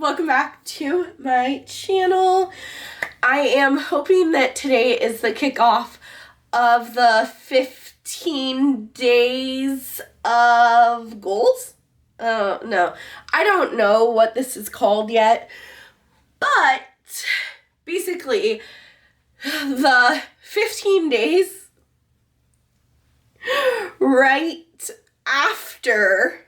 welcome back to my channel. I am hoping that today is the kickoff of the 15 days of goals. No, I don't know what this is called yet, but basically the 15 days right after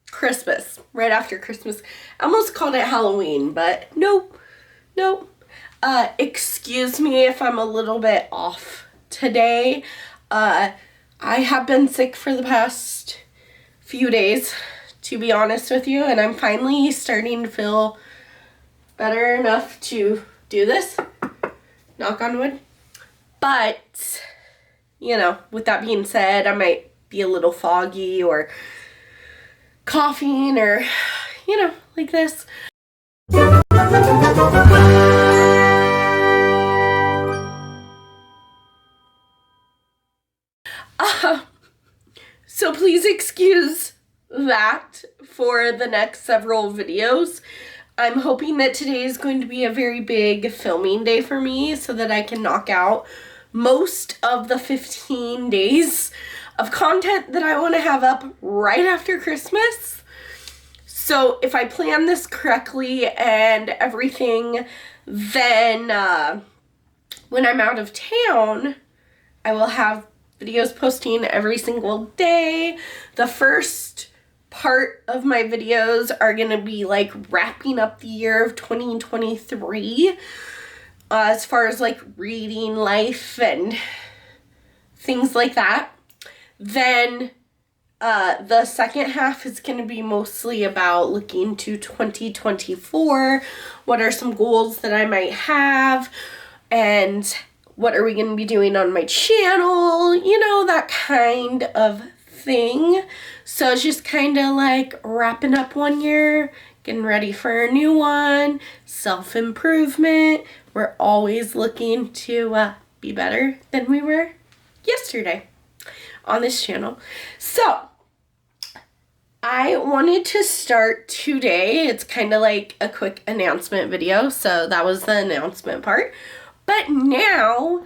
Christmas, right after Christmas. I almost called it Halloween, but nope. Excuse me if I'm a little bit off today. I have been sick for the past few days, to be honest with you, and I'm finally starting to feel better enough to do this. Knock on wood. But, you know, with that being said, I might be a little foggy or coughing or, you know, like this. So please excuse that for the next several videos. I'm hoping that today is going to be a very big filming day for me so that I can knock out most of the 15 days of content that I want to have up right after Christmas. So if I plan this correctly and everything, then when I'm out of town, I will have videos posting every single day. The first part of my videos are going to be like wrapping up the year of 2023 as far as like reading life and things like that. Then the second half is going to be mostly about looking to 2024. What are some goals that I might have, and what are we going to be doing on my channel, you know, that kind of thing. So it's just kind of like wrapping up one year, getting ready for a new one, self-improvement. We're always looking to be better than we were yesterday on this channel. So I wanted to start today. It's kind of like a quick announcement video. So that was the announcement part. But now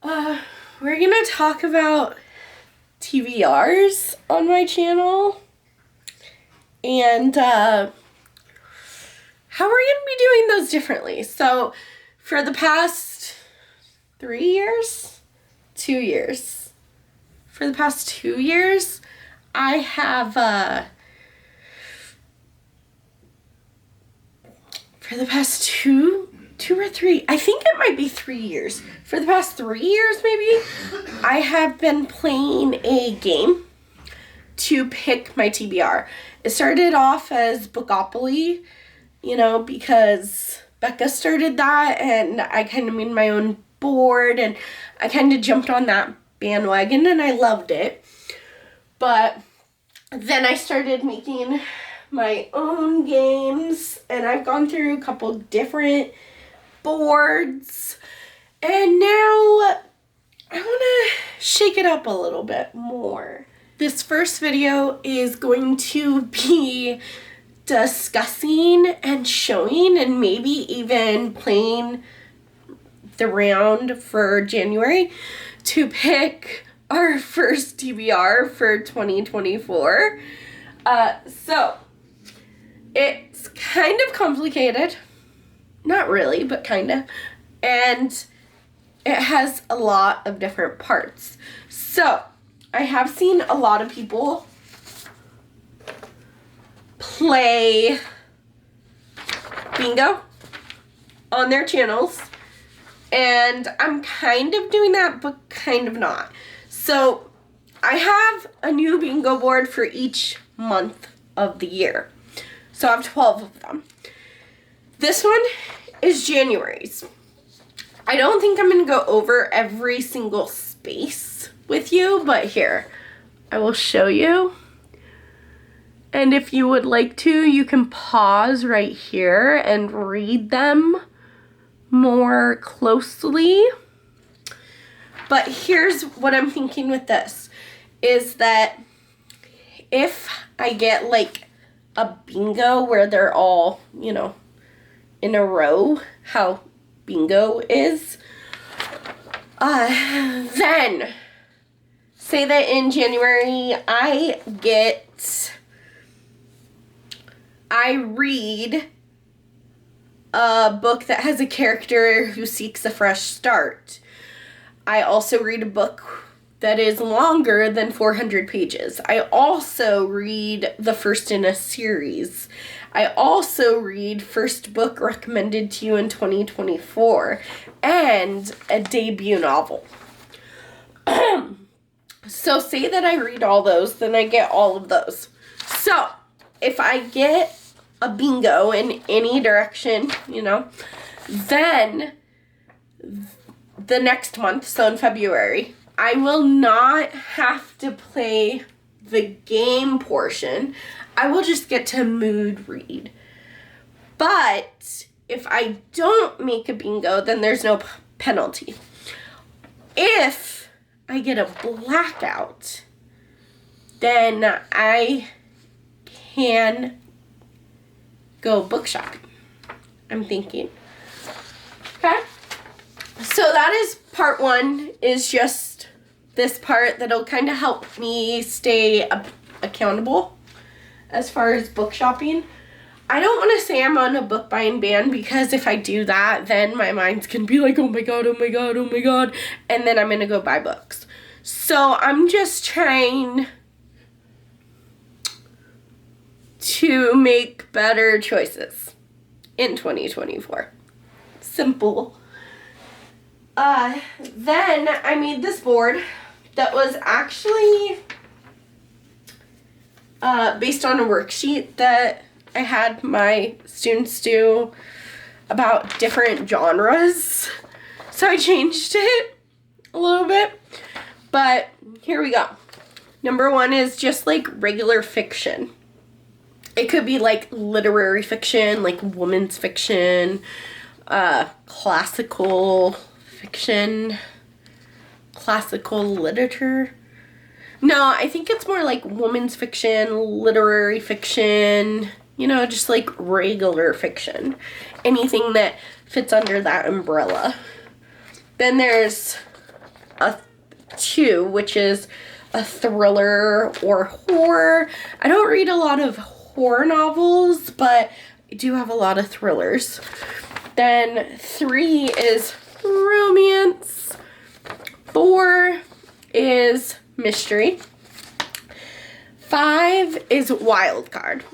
we're going to talk about TBRs on my channel and how we're going to be doing those differently. So for the past 2 years, I have, for the past two or three, I think it might be 3 years. For the past 3 years, maybe, I have been playing a game to pick my TBR. It started off as Bookopoly, you know, because Becca started that, and I kind of made my own board, and I kind of jumped on that bandwagon, and I loved it. But then I started making my own games, and I've gone through a couple different boards, and now I want to shake it up a little bit more. This first video is going to be discussing and showing and maybe even playing the round for January to pick our first TBR for 2024. So it's kind of complicated. Not really, but kind of. And it has a lot of different parts. So I have seen a lot of people play bingo on their channels. And I'm kind of doing that, but kind of not. So I have a new bingo board for each month of the year. So I have 12 of them. This one is January's. I don't think I'm going to go over every single space with you, but here, I will show you. And if you would like to, you can pause right here and read them more closely. But here's what I'm thinking with this, is that if I get like a bingo where they're all, you know, in a row, how bingo is. Then, say that in January I read a book that has a character who seeks a fresh start. I also read a book that is longer than 400 pages. I also read the first in a series. I also read first book recommended to you in 2024 and a debut novel. So say that I read all those, then I get all of those. So if I get a bingo in any direction, you know, then the next month, so in February, I will not have to play the game portion. I will just get to mood read. But if I don't make a bingo, then there's no penalty. If I get a blackout, then I can go book shopping, I'm thinking. Okay? So that is part one, is just this part that'll kind of help me stay accountable as far as book shopping. I don't want to say I'm on a book buying ban, because if I do that, then my mind's going to be like, oh my god, oh my god, oh my god, and then I'm going to go buy books. So I'm just trying to make better choices in 2024. Simple. Then I made this board that was actually based on a worksheet that I had my students do about different genres. So I changed it a little bit. But here we go. Number one is just like regular fiction. It could be like literary fiction, like women's fiction, classical fiction, classical literature. No, I think it's more like women's fiction, literary fiction, you know, just like regular fiction. Anything that fits under that umbrella. Then there's a 2, which is a thriller or horror. I don't read a lot of horror novels, but I do have a lot of thrillers. Then 3 is romance. 4 is mystery. 5 is wild card.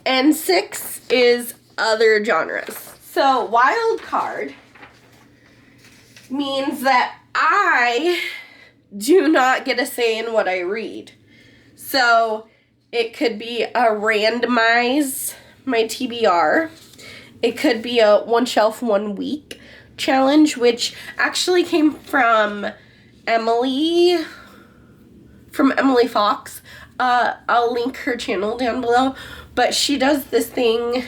And 6 is other genres. So wild card means that I do not get a say in what I read. So it could be a randomize my TBR. It could be a one shelf, 1 week challenge, which actually came from Emily Fox. I'll link her channel down below. But she does this thing.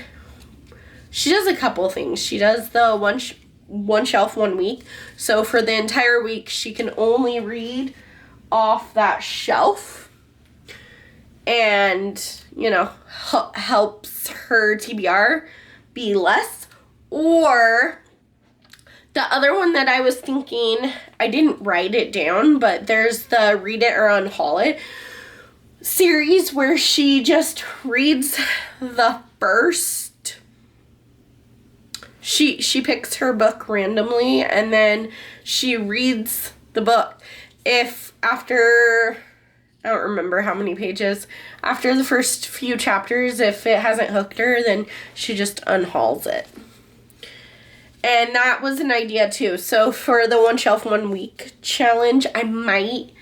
She does a couple things. She does the one shelf, 1 week. So for the entire week, she can only read off that shelf. And, you know, helps her TBR be less. Or the other one that I was thinking, I didn't write it down, but there's the Read It or Unhaul It series where she just reads the first. She picks her book randomly and then she reads the book. If after, I don't remember how many pages, after the first few chapters, if it hasn't hooked her, then she just unhauls it. And that was an idea too. So for the one shelf, 1 week challenge, I might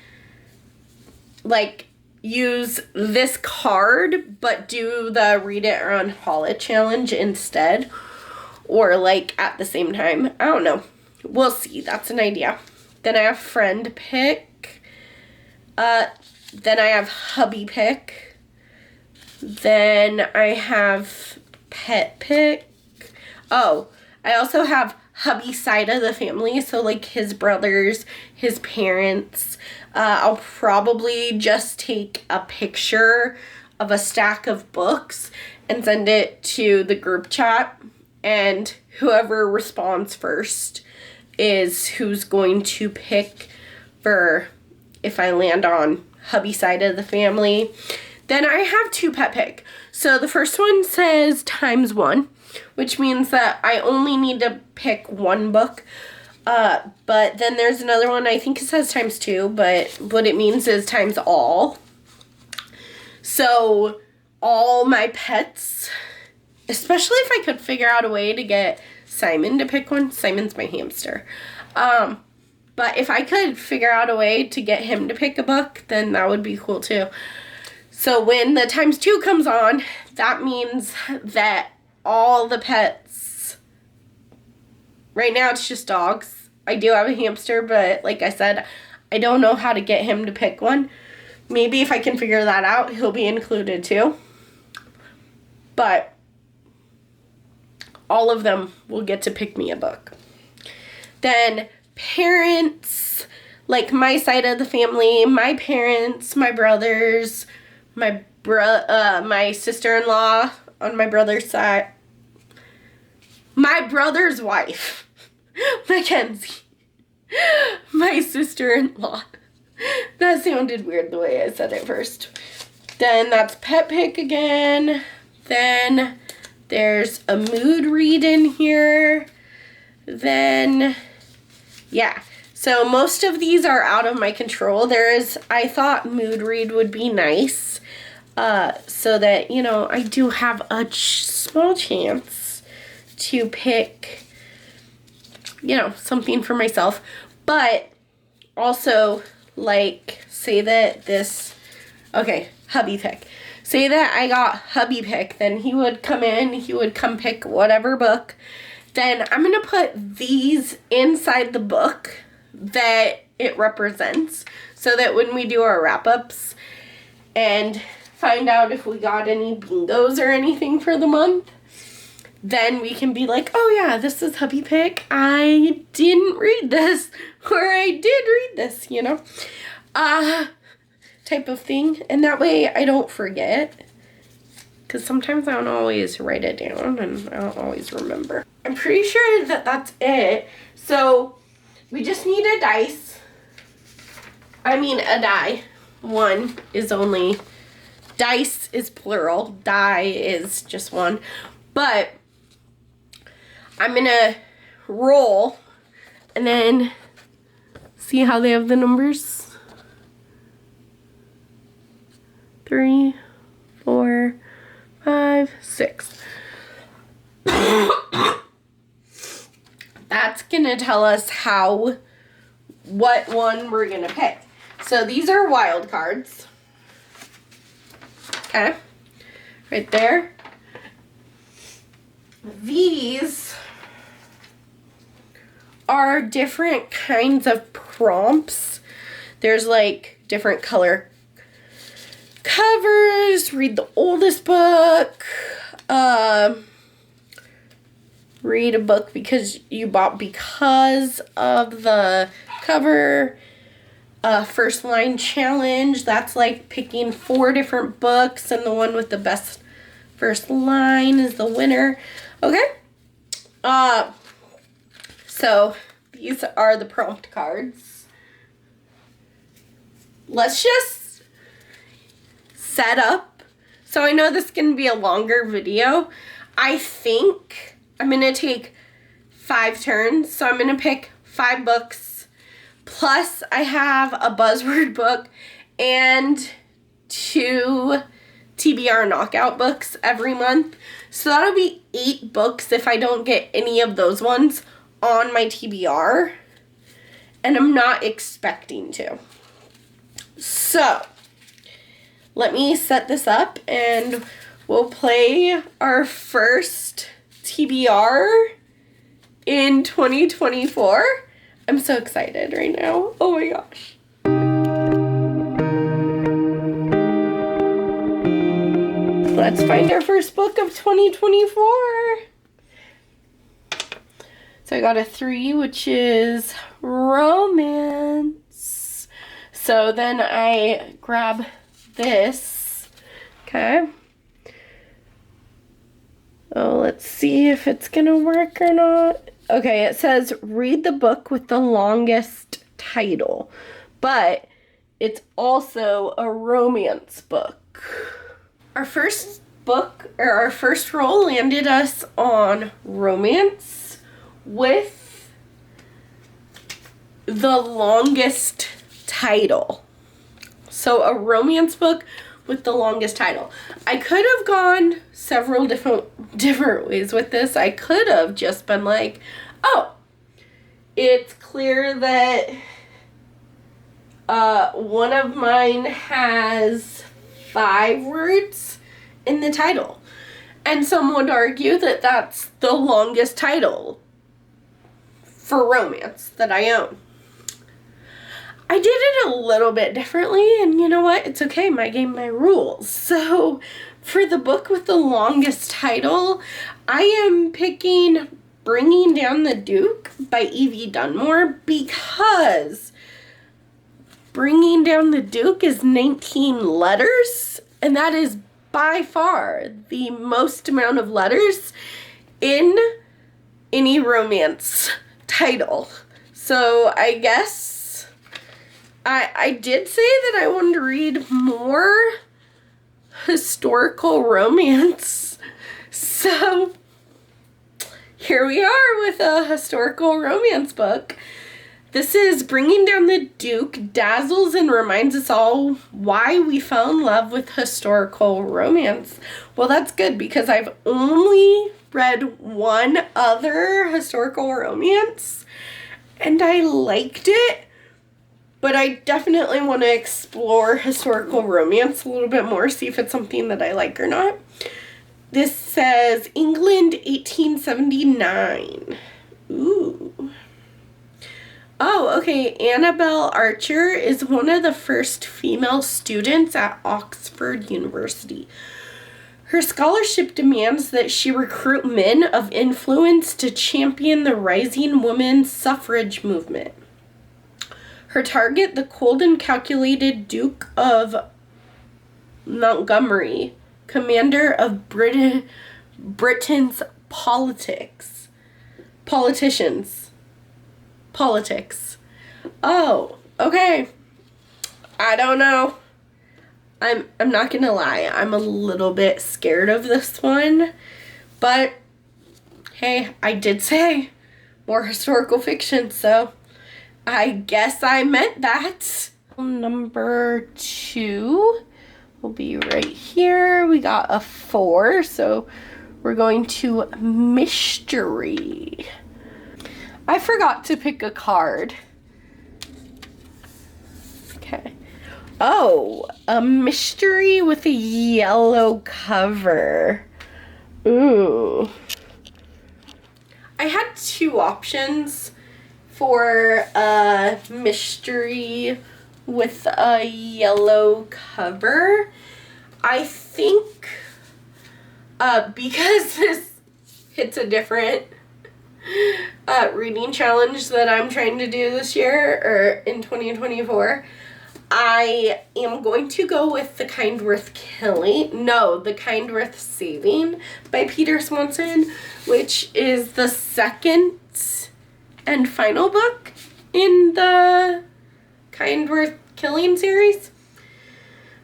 like use this card, but do the Read It or Unhaul It challenge instead. Or like at the same time. I don't know. We'll see. That's an idea. Then I have friend pick. Then I have hubby pick. Then I have pet pick. Oh, I also have hubby side of the family. So like his brothers, his parents. I'll probably just take a picture of a stack of books and send it to the group chat, and whoever responds first is who's going to pick for if I land on hubby side of the family. Then I have 2 pet pick. So the first one says ×1, which means that I only need to pick 1 book. But then there's another one, I think it says ×2, but what it means is times all. So all my pets, especially if I could figure out a way to get Simon to pick one. Simon's my hamster. But if I could figure out a way to get him to pick a book, then that would be cool too. So when the ×2 comes on, that means that all the pets, right now it's just dogs. I do have a hamster, but like I said, I don't know how to get him to pick one. Maybe if I can figure that out, he'll be included too. But all of them will get to pick me a book. Then parents, like my side of the family, my parents, my brothers, my sister-in-law on my brother's side, my brother's wife, Mackenzie, my sister-in-law. That sounded weird the way I said it first. Then that's pet pick again. Then there's a mood read in here. Then, yeah. So most of these are out of my control. I thought mood read would be nice. So that, you know, I do have a small chance to pick, you know, something for myself. But also, like, say that okay, hubby pick. Say that I got hubby pick, then he would come in, he would come pick whatever book. Then I'm going to put these inside the book that it represents, so that when we do our wrap-ups and find out if we got any bingos or anything for the month, then we can be like, oh yeah, this is hubby pick. I didn't read this, or I did read this, you know, type of thing. And that way I don't forget, because sometimes I don't always write it down and I don't always remember. I'm pretty sure that that's it. So we just need a dice. I mean a die. One is only, dice is plural, die is just one. But I'm gonna roll and then see how they have the numbers. 3, 4, 5, 6. That's gonna tell us what one we're gonna pick. So these are wild cards. Okay, right there. These are different kinds of prompts. There's like different color covers, read the oldest book, read a book because you bought because of the cover, first line challenge, that's like picking 4 different books and the one with the best first line is the winner. Okay, so these are the prompt cards. Let's just set up. So I know this is going to be a longer video. I think I'm going to take 5 turns. So I'm going to pick 5 books. Plus I have a buzzword book and 2 TBR knockout books every month. So that'll be 8 books if I don't get any of those ones on my TBR. And I'm not expecting to. So let me set this up and we'll play our first TBR in 2024. I'm so excited right now. Oh my gosh. Let's find our first book of 2024. So I got a 3, which is romance. So then I grab this Okay. Oh, let's see if it's gonna work or not. Okay, it says read the book with the longest title, but it's also a romance book. Our first book, or our first roll, landed us on romance with the longest title. So a romance book with the longest title. I could have gone several different ways with this. I could have just been like, oh, it's clear that one of mine has 5 words in the title. And some would argue that that's the longest title for romance that I own. I did it a little bit differently, and you know what? It's okay, my game, my rules. So, for the book with the longest title, I am picking Bringing Down the Duke by Evie Dunmore because Bringing Down the Duke is 19 letters, and that is by far the most amount of letters in any romance title. So, I guess I did say that I wanted to read more historical romance. So here we are with a historical romance book. This is Bringing Down the Duke, dazzles and reminds us all why we fell in love with historical romance. Well, that's good because I've only read one other historical romance and I liked it. But I definitely want to explore historical romance a little bit more, see if it's something that I like or not. This says England 1879. Ooh. Oh, okay. Annabelle Archer is one of the first female students at Oxford University. Her scholarship demands that she recruit men of influence to champion the rising women's suffrage movement. Her target, the cold and calculated Duke of Montgomery, commander of Britain's politics. Oh, okay. I don't know. I'm not gonna lie. I'm a little bit scared of this one, but hey, I did say more historical fiction, so I guess I meant that. Number 2 will be right here. We got a 4, so we're going to mystery. I forgot to pick a card. Okay. Oh, a mystery with a yellow cover. Ooh. I had 2 options for a mystery with a yellow cover. I think because this hits a different reading challenge that I'm trying to do this year, or in 2024, I am going to go with The Kind Worth Saving by Peter Swanson, which is the second and final book in the Kind Worth Killing series.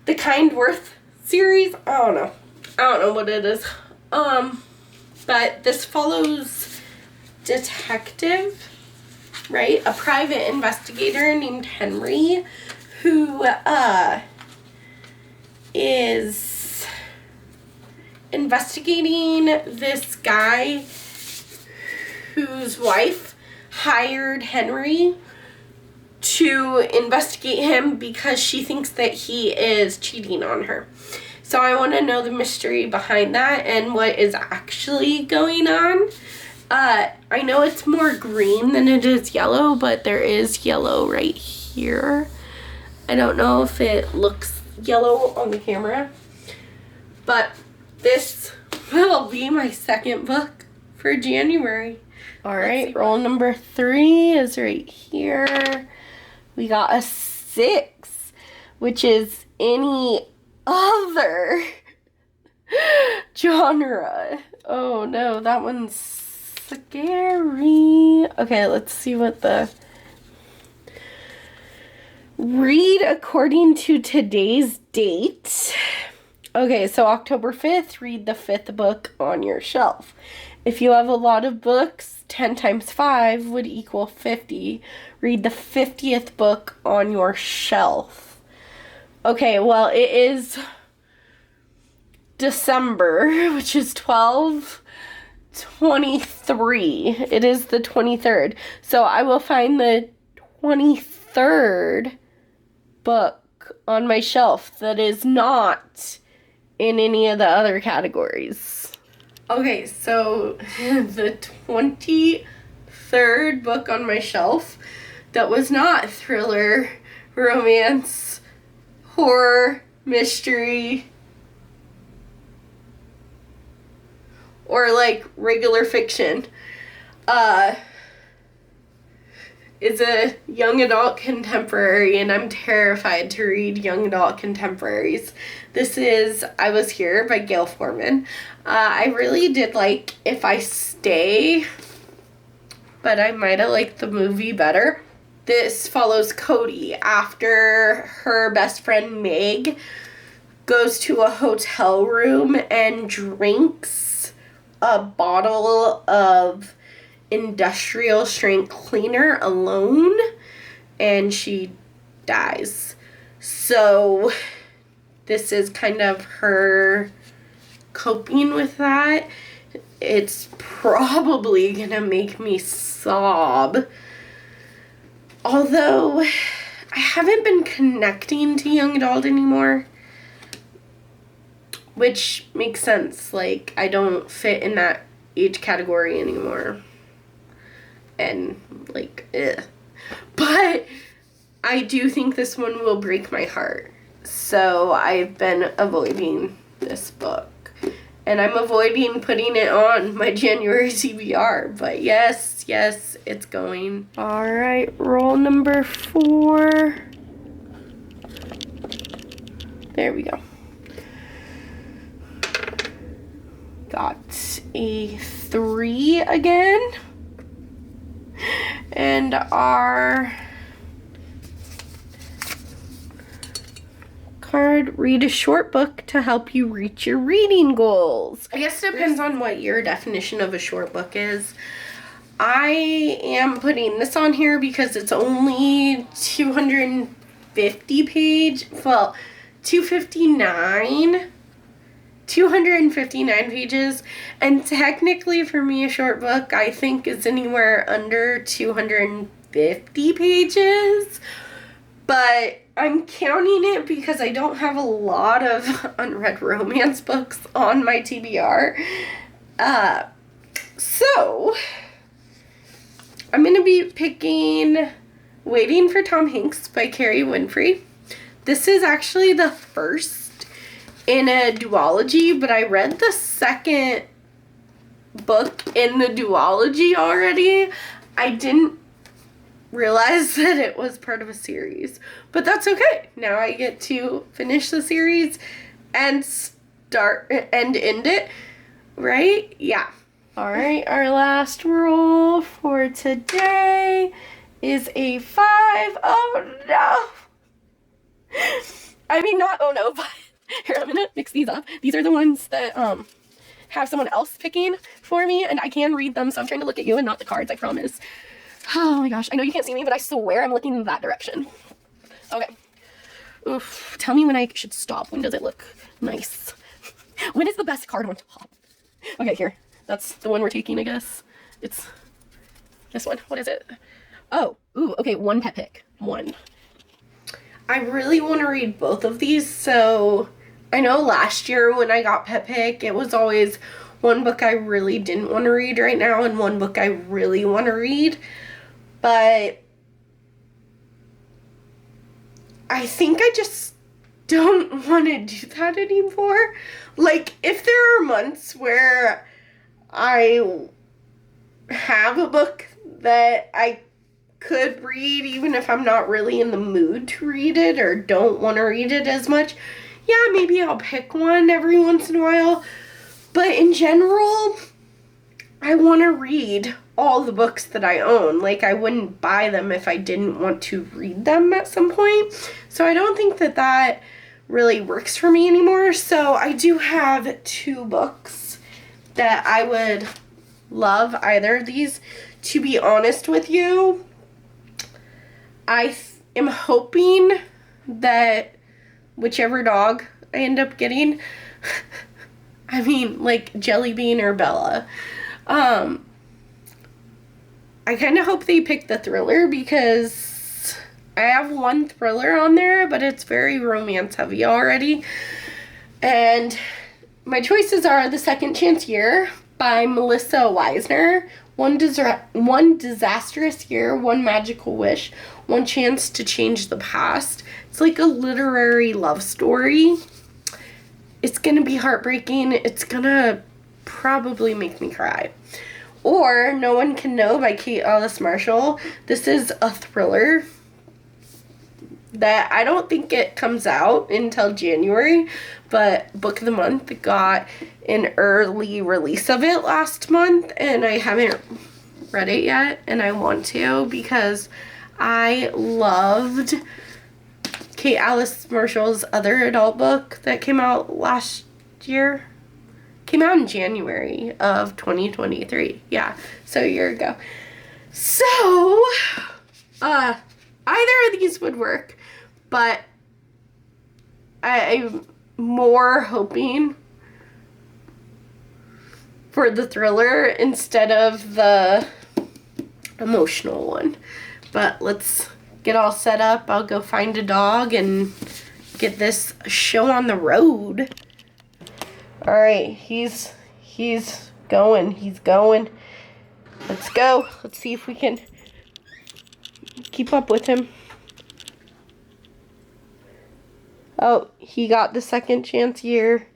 The Kind Worth series, I don't know what it is. But this follows detective, right? A private investigator named Henry who is investigating this guy whose wife hired Henry to investigate him because she thinks that he is cheating on her. So I want to know the mystery behind that and what is actually going on. I know it's more green than it is yellow, but there is yellow right here. I don't know if it looks yellow on the camera, but this will be my second book for January. All right, roll number 3 is right here. We got a 6, which is any other Genre. Oh no, that one's scary. Okay, let's see what the... Read according to today's date. Okay, so October 5th, read the 5th book on your shelf. If you have a lot of books, 10 times 5 would equal 50. Read the 50th book on your shelf. Okay, well, it is December, which is 12/23. It is the 23rd. So I will find the 23rd book on my shelf that is not in any of the other categories. Okay, so the 23rd book on my shelf that was not thriller, romance, horror, mystery, or like regular fiction, is a young adult contemporary, and I'm terrified to read young adult contemporaries. This is I Was Here by Gail Forman. I really did like If I Stay, but I might have liked the movie better. This follows Cody after her best friend Meg goes to a hotel room and drinks a bottle of industrial strength cleaner alone, and she dies. So this is kind of her coping with that. It's probably gonna make me sob. Although I haven't been connecting to young adult anymore, which makes sense. Like, I don't fit in that age category anymore. And, like, ugh. But I do think this one will break my heart. So I've been avoiding this book. And I'm avoiding putting it on my January TBR. But yes, it's going. All right, roll number 4. There we go. Got a 3 again. And our card, read a short book to help you reach your reading goals. I guess it depends on what your definition of a short book is. I am putting this on here because it's only 250 pages, and technically for me a short book I think is anywhere under 250 pages, but I'm counting it because I don't have a lot of unread romance books on my TBR. So I'm going to be picking Waiting for Tom Hanks by Carrie Winfrey. This is actually the first in a duology, but I read the second book in the duology already. I didn't realize that it was part of a series, but that's okay. Now I get to finish the series and end it, right? Yeah. All right, our last roll for today is a 5. Oh no. I mean, not oh no, but here, I'm gonna mix these up. These are the ones that have someone else picking for me, and I can read them, so I'm trying to look at you and not the cards, I promise. Oh my gosh, I know you can't see me, but I swear I'm looking in that direction. Okay. Oof. Tell me when I should stop. When does it look nice? When is the best card on top? Okay, here. That's the one we're taking, I guess. It's this one. What is it? Oh, ooh, okay, one pet pick. One. I really want to read both of these, so I know last year when I got pet pick, it was always one book I really didn't want to read right now and one book I really want to read. But I think I just don't want to do that anymore. Like, if there are months where I have a book that I could read even if I'm not really in the mood to read it or don't want to read it as much, yeah, maybe I'll pick one every once in a while. But in general, I want to read all the books that I own. Like, I wouldn't buy them if I didn't want to read them at some point. So I don't think that that really works for me anymore. So I do have 2 books that I would love either of these. To be honest with you, I am hoping that whichever dog I end up getting, I mean, like Jelly Bean or Bella, I kind of hope they pick the thriller, because I have 1 thriller on there, but it's very romance heavy already. And my choices are The Second Chance Year by Melissa Weisner, One Disastrous Year, One Magical Wish, One Chance to Change the Past. It's like a literary love story. It's going to be heartbreaking. It's going to probably make me cry. Or No One Can Know by Kate Alice Marshall. This is a thriller that I don't think it comes out until January, but Book of the Month got an early release of it last month, and I haven't read it yet, and I want to, because I loved Kate Alice Marshall's other adult book that came out last year. Came out in January of 2023. Yeah, so a year ago. So, either of these would work, but I'm more hoping for the thriller instead of the emotional one. But let's get all set up. I'll go find a dog and get this show on the road. All right, he's going. He's going. Let's go. Let's see if we can keep up with him. Oh, he got The Second Chance Year.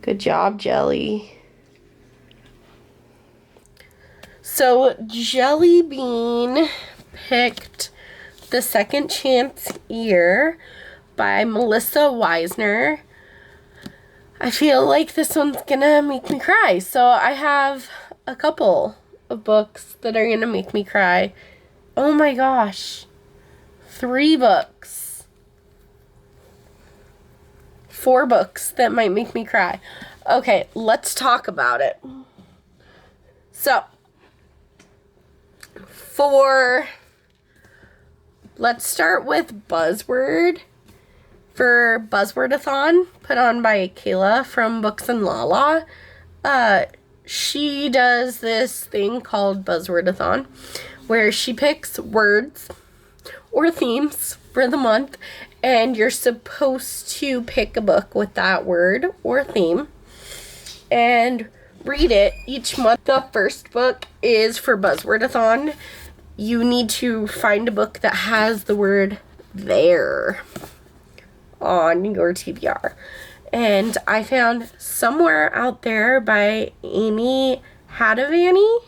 Good job, Jelly. So, Jelly Bean picked The Second Chance Year by Melissa Weisner. I feel like this one's gonna make me cry. So I have a couple of books that are gonna make me cry. Oh my gosh. 3 books. 4 books that might make me cry. Okay, let's talk about it. So, let's start with Buzzword. For Buzzwordathon, put on by Kayla from Books and Lala. She does this thing called Buzzwordathon, where she picks words or themes for the month, and you're supposed to pick a book with that word or theme and read it each month. The first book is for Buzzwordathon. You need to find a book that has the word there on your TBR. And I found Somewhere Out There by Amy Hadavani.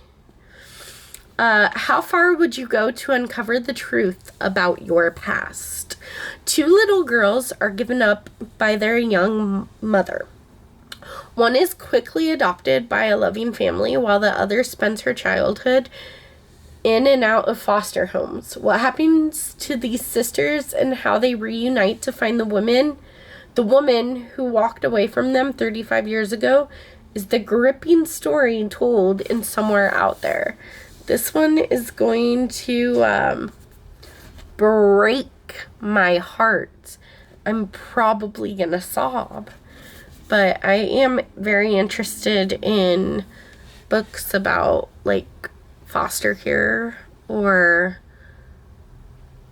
How far would you go to uncover the truth about your past? 2 little girls are given up by their young mother. One is quickly adopted by a loving family, while the other spends her childhood in and out of foster homes. What happens to these sisters and how they reunite to find the woman who walked away from them 35 years ago is the gripping story told in Somewhere Out There. This one is going to break my heart. I'm probably gonna sob. But I am very interested in books about, like, foster care, or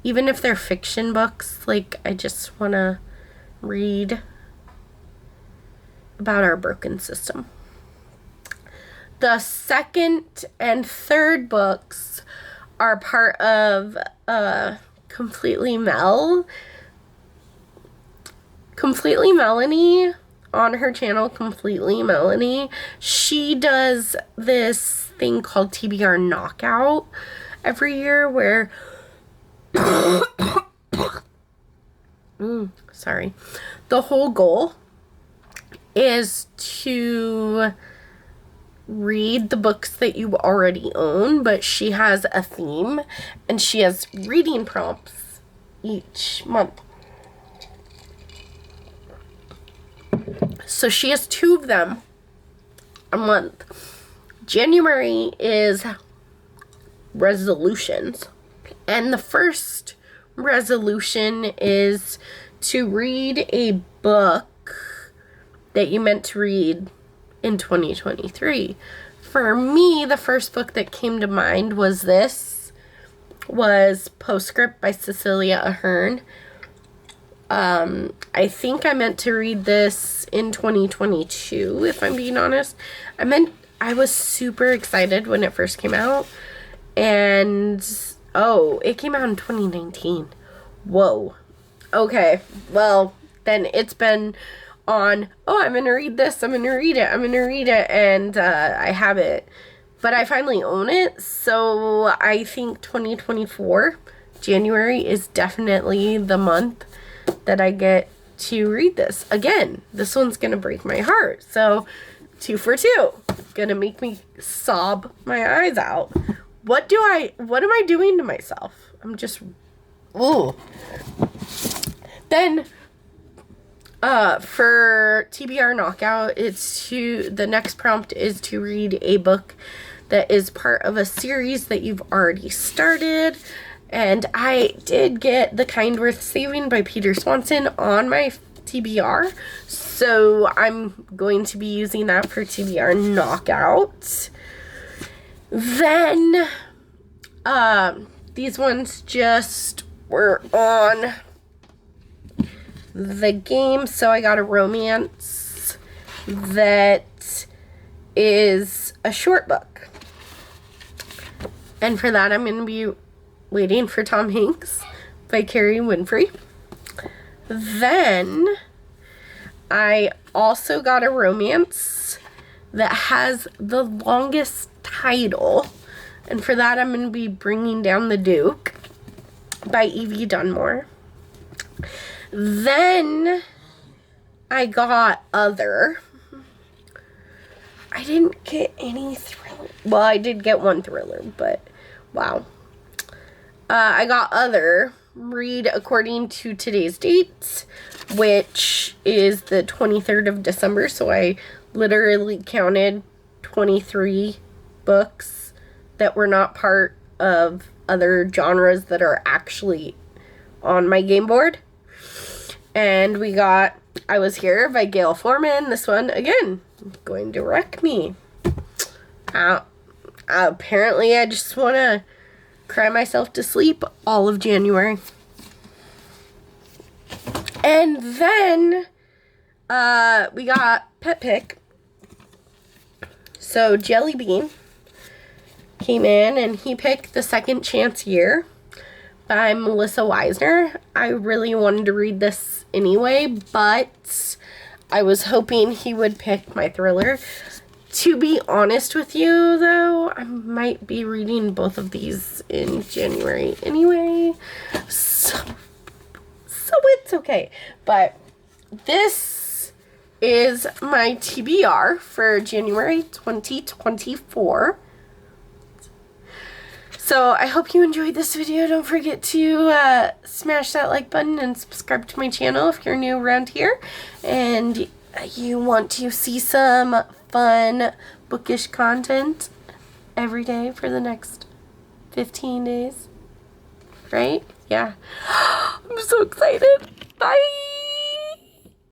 even if they're fiction books, like, I just want to read about our broken system. The second and third books are part of Completely Melanie on her channel, Completely Melanie. She does this thing called TBR Knockout every year, where sorry. The whole goal is to read the books that you already own, but she has a theme and she has reading prompts each month. So she has 2 of them a month. January is resolutions. And the first resolution is to read a book that you meant to read in 2023. For me, the first book that came to mind was Postscript by Cecilia Ahern. I think I meant to read this in 2022, if I'm being honest. I was super excited when it first came out. And, it came out in 2019. Whoa. Okay, well, then it's been on, I'm going to read this, I'm going to read it, and I have it. But I finally own it, so I think 2024, January, is definitely the month that I get to read this. Again, this one's going to break my heart, so 2 for 2. Gonna make me sob my eyes out. What am I doing to myself? I'm just, ooh. Then, for TBR Knockout, the next prompt is to read a book that is part of a series that you've already started. And I did get The Kind Worth Saving by Peter Swanson on my TBR. So I'm going to be using that for TBR Knockout. Then, these ones just were on the game. So I got a romance that is a short book. And for that, I'm going to be Waiting for Tom Hanks by Carrie Winfrey. Then I also got a romance that has the longest title. And for that, I'm going to be Bringing Down the Duke by Evie Dunmore. Then I got Other. I didn't get any thriller. Well, I did get one thriller, but wow. I got Other, read according to today's dates, which is the 23rd of December. So I literally counted 23 books that were not part of other genres that are actually on my game board. And we got I Was Here by Gail Foreman. This one, again, going to wreck me. Apparently, I just want to cry myself to sleep all of January. And then we got Pet Pick. So Jelly Bean came in and he picked The Second Chance Year by Melissa Weisner. I really wanted to read this anyway, but I was hoping he would pick my thriller. To be honest with you, though, I might be reading both of these in January anyway. So it's okay. But this is my TBR for January 2024. So I hope you enjoyed this video. Don't forget to smash that like button and subscribe to my channel if you're new around here. And you want to see some fun bookish content every day for the next 15 days. Right? Yeah. I'm so excited. Bye!